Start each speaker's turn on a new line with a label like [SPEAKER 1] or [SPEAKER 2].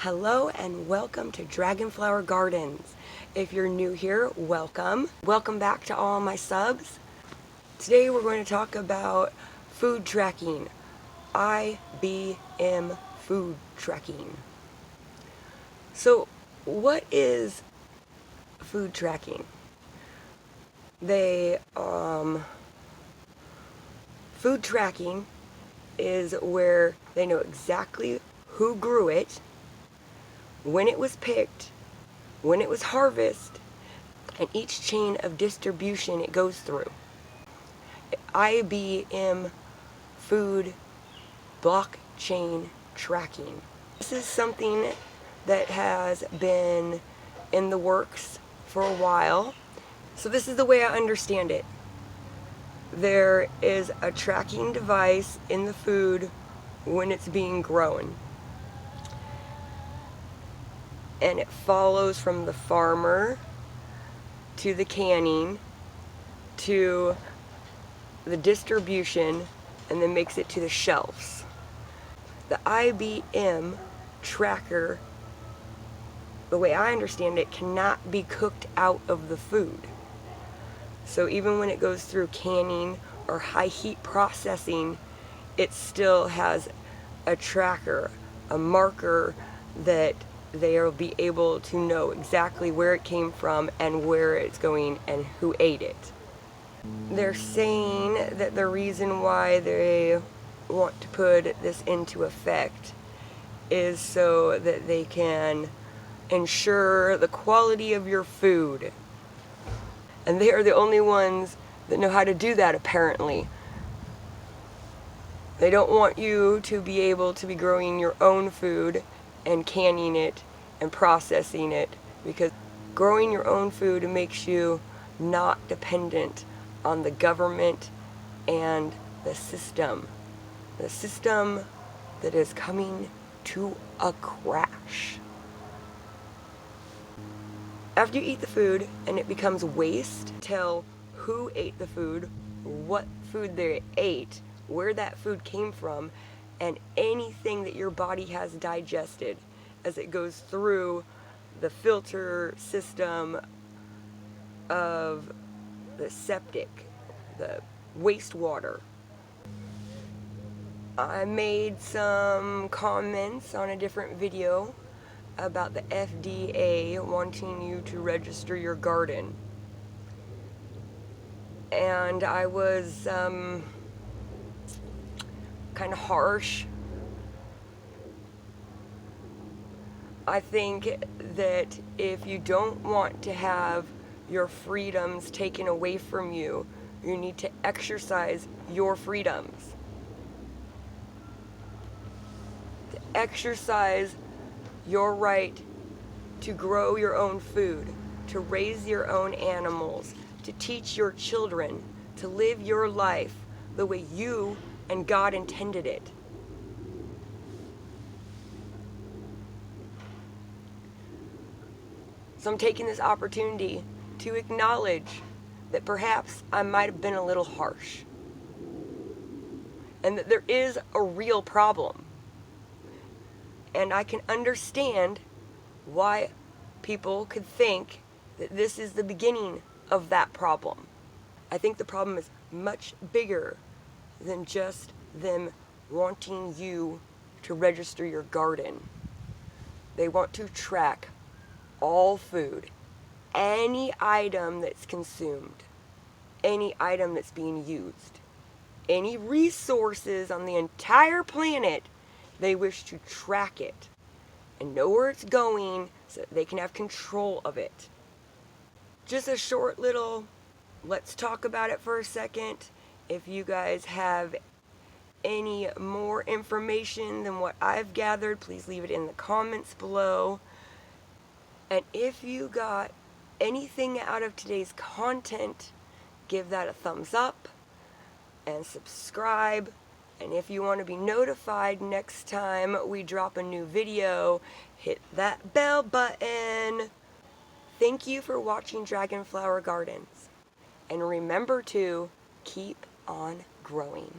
[SPEAKER 1] Hello and welcome to Dragonflower Gardens. If you're new here, welcome. Welcome back to all my subs. Today we're going to talk about food tracking. IBM food tracking. So what is food tracking? Food tracking is where they know exactly who grew it, when it was picked, when it was harvested, and each chain of distribution it goes through. IBM food blockchain tracking. This is something that has been in the works for a while. So this is the way I understand it. There is a tracking device in the food when it's being grown. And it follows from the farmer to the canning to the distribution and then makes it to the shelves. The IBM tracker, the way I understand it, cannot be cooked out of the food. So even when it goes through canning or high heat processing, it still has a tracker, a marker that they'll be able to know exactly where it came from and where it's going and who ate it. They're saying that the reason why they want to put this into effect is so that they can ensure the quality of your food. And they are the only ones that know how to do that, apparently. They don't want you to be able to be growing your own food and canning it and processing it, because growing your own food makes you not dependent on the government and the system that is coming to a crash. After you eat the food and it becomes waste, tell who ate the food, what food they ate, where that food came from, and anything that your body has digested as it goes through the filter system of the septic, the wastewater. I made some comments on a different video about the FDA wanting you to register your garden. And I was kind of harsh. I think that if you don't want to have your freedoms taken away from you, you need to exercise your freedoms. To exercise your right to grow your own food, to raise your own animals, to teach your children, to live your life the way you and God intended it. So I'm taking this opportunity to acknowledge that perhaps I might have been a little harsh, and that there is a real problem. And I can understand why people could think that this is the beginning of that problem. I think the problem is much bigger than just them wanting you to register your garden. They want to track all food, any item that's consumed, any item that's being used, any resources on the entire planet. They wish to track it and know where it's going so that they can have control of it. Just a short little, let's talk about it for a second. If you guys have any more information than what I've gathered, please leave it in the comments below. And if you got anything out of today's content, give that a thumbs up and subscribe. And if you want to be notified next time we drop a new video, hit that bell button. Thank you for watching Dragonflower Gardens. And remember to keep on growing.